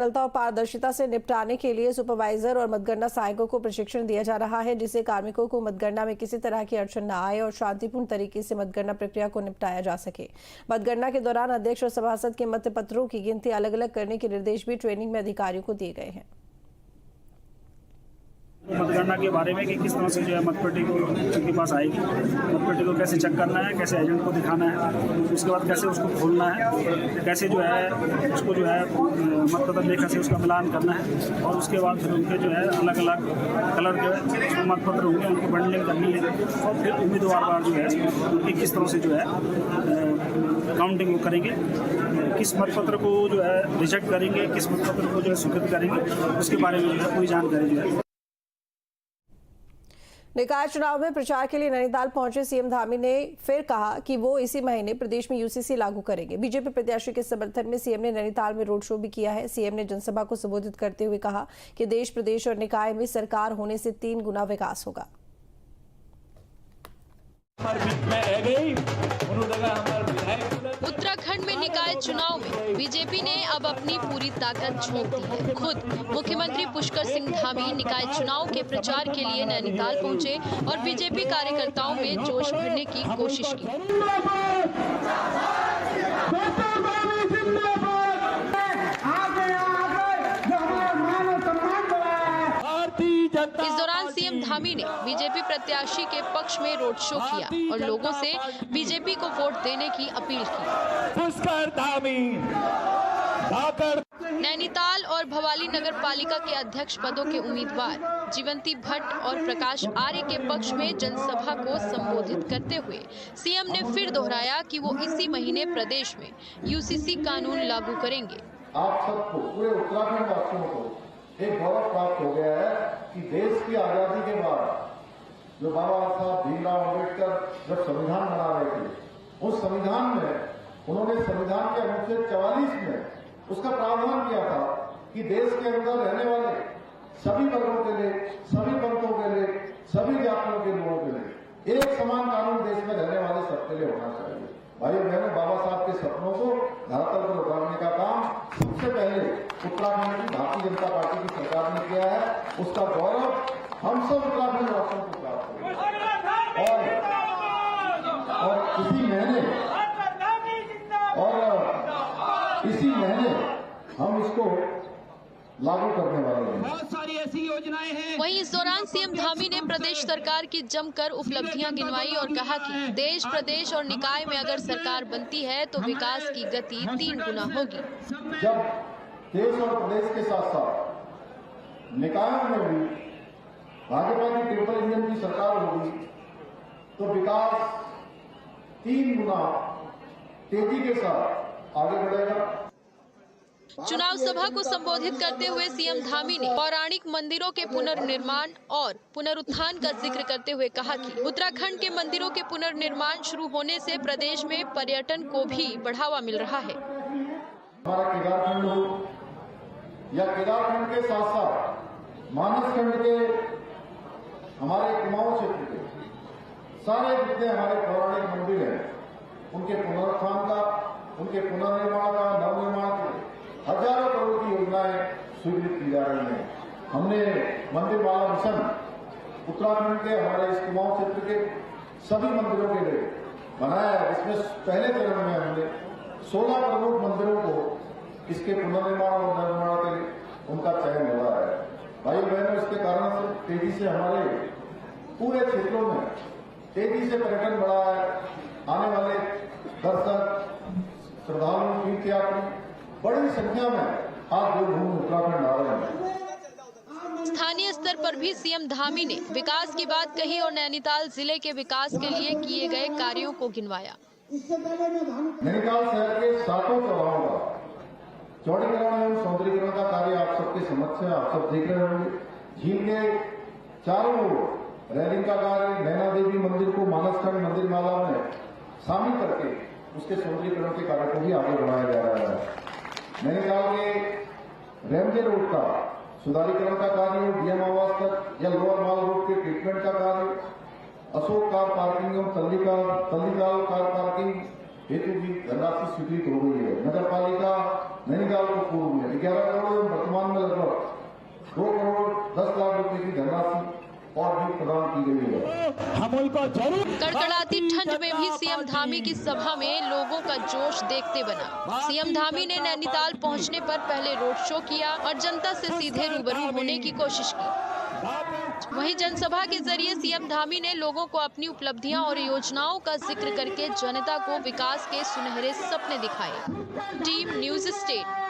सरलता और पारदर्शिता से निपटाने के लिए सुपरवाइजर और मतगणना सहायकों को प्रशिक्षण दिया जा रहा है, जिससे कार्मिकों को मतगणना में किसी तरह की अड़चन न आए और शांतिपूर्ण तरीके से मतगणना प्रक्रिया को निपटाया जा सके। मतगणना के दौरान अध्यक्ष और सभासद के मतपत्रों की गिनती अलग अलग करने के निर्देश भी ट्रेनिंग में अधिकारियों को दिए गए हैं। मतगणना के बारे में कि किस तरह से जो है मतपेटी को उनके पास आएगी, मतपेटी को कैसे चेक करना है, कैसे एजेंट को दिखाना है, उसके बाद कैसे उसको खोलना है, कैसे जो है उसको जो है मतपत्र लेखा से उसका मिलान करना है और उसके बाद फिर उनके जो है अलग अलग कलर के मतपत्र होंगे उनकी बंडलिंग करनी है और फिर उम्मीदवार बार जो है उनकी किस तरह से जो है काउंटिंग वो करेंगे, किस मतपत्र को जो है रिजेक्ट करेंगे, किस मतपत्र को जो है स्वीकृत करेंगे, उसके बारे में जो है पूरी जानकारी जो है। निकाय चुनाव में प्रचार के लिए नैनीताल पहुंचे सीएम धामी ने फिर कहा कि वो इसी महीने प्रदेश में यूसीसी लागू करेंगे। बीजेपी प्रत्याशी के समर्थन में सीएम ने नैनीताल में रोड शो भी किया है। सीएम ने जनसभा को संबोधित करते हुए कहा कि देश, प्रदेश और निकाय में सरकार होने से 3 गुना विकास होगा। उत्तराखंड में निकाय चुनाव में बीजेपी ने अब अपनी पूरी ताकत झोंक दी है। खुद मुख्यमंत्री पुष्कर सिंह धामी निकाय चुनाव के प्रचार के लिए नैनीताल पहुंचे और बीजेपी कार्यकर्ताओं में जोश भरने की कोशिश की। इस दौरान सीएम धामी ने बीजेपी प्रत्याशी के पक्ष में रोड शो किया और लोगों से बीजेपी को वोट देने की अपील की। पुष्कर धामी नैनीताल और भवाली नगर पालिका के अध्यक्ष पदों के उम्मीदवार जीवंती भट्ट और प्रकाश आर्य के पक्ष में जनसभा को संबोधित करते हुए सीएम ने फिर दोहराया कि वो इसी महीने प्रदेश में यूसीसी कानून लागू करेंगे। आप सबको, पूरे उत्तराखंड वासियों को एक गौरव प्राप्त हो गया है कि देश की आजादी के बाद जो बाबा साहब भीमराव अम्बेडकर जब संविधान बना रहे थे, उस संविधान में उन्होंने संविधान के अनुच्छेद 44 में उसका प्रावधान किया था कि देश के अंदर रहने वाले सभी वर्गों के लिए, सभी पंथों के लिए, सभी जातियों के लोगों के लिए एक समान कानून देश में रहने वाले सबके लिए होना चाहिए। भाइयों बहनों, बाबा साहब के सपनों को धरातल पर उतारने का काम सबसे पहले उत्तराखंड की भारतीय जनता पार्टी की सरकार ने किया है। उसका गौरव हम सब उत्तराखंड वासियों को प्राप्त होगा और इसी महीने हम इसको लागू करने वाले हैं। बहुत सारी ऐसी योजनाएं हैं। वहीं इस दौरान सीएम धामी ने प्रदेश सरकार की जमकर उपलब्धियां गिनवाई और कहा कि देश, प्रदेश और निकाय में अगर सरकार बनती है तो विकास की गति 3 गुना होगी। जब देश और प्रदेश के साथ साथ निकायों में भी भाजपा की ट्रिपल इंजन की सरकार होगी तो विकास 3 गुना तेजी के साथ आगे बढ़ेगा। चुनाव सभा को संबोधित करते हुए सीएम धामी ने पौराणिक मंदिरों के पुनर्निर्माण और पुनरुत्थान का जिक्र करते हुए कहा कि उत्तराखंड के मंदिरों के पुनर्निर्माण शुरू होने से प्रदेश में पर्यटन को भी बढ़ावा मिल रहा है। हमारा केदारखंड हो या केदारखंड के साथ साथ मानसखंड के हमारे कुमाऊं क्षेत्र के सारे जितने हमारे पौराणिक मंदिर हैं, उनके पुनरुत्थान का, उनके पुनर्निर्माण का, नवनिर्माण के हजारों करोड़ की योजनाएं स्वीकृत की जा रही हैं। हमने मंदिर वाला मिशन उत्तराखंड के हमारे इस कुमाऊं क्षेत्र के सभी मंदिरों के लिए बनाया है, जिसमें पहले चरण में हमने 16 प्रमुख मंदिरों को इसके पुनर्निर्माण और नवनिर्माण के लिए उनका चयन हुआ है। भाई बहनों, इसके कारण से तेजी से हमारे पूरे क्षेत्रों में तेजी से पर्यटन बढ़ा है। आने वाले दर्शक, श्रद्धालु, तीर्थयात्री बड़ी संख्या में आज देवभूमि उत्तराखंड आ रहे हैं। स्थानीय स्तर पर भी सीएम धामी ने विकास की बात कही और नैनीताल जिले के विकास के लिए किए गए कार्यों को गिनवाया। नैनीताल शहर के 7 चौराहों का चौड़ीकरण एवं सौंदर्यीकरण का कार्य आप सबके समक्ष है, आप सब देख रहे होंगे। झील के चारों ओर रेलिंग का कार्य, नैना देवी मंदिर को मानसखंड मंदिर माला में शामिल करके उसके सौंदर्यीकरण के कार्य को भी आगे बढ़ाया जा रहा है। नैनीताल के रेमजे रोड का सुधारीकरण का कार्य, डीएम आवास तक या लोअर माल रोड के ट्रीटमेंट का कार्य, अशोक कार पार्किंग एवं तल्लीकाल कार पार्किंग हेतु भी धनराशि स्वीकृत हो गई है। नगर पालिका नैनीताल को पूर्व में 11 करोड़ एवं वर्तमान में लगभग 2 करोड़ 10 लाख रुपए की धनराशि और भी प्रदान की गई है। हम उनको जरूर कड़कड़ाती ठंड में भी सीएम धामी की सभा में लोगों का जोश देखते बना। सीएम धामी ने नैनीताल पहुंचने पर पहले रोड शो किया और जनता से सीधे रूबरू होने की कोशिश की। वहीं जनसभा के जरिए सीएम धामी ने लोगों को अपनी उपलब्धियां और योजनाओं का जिक्र करके जनता को विकास के सुनहरे सपने दिखाए। Team news state.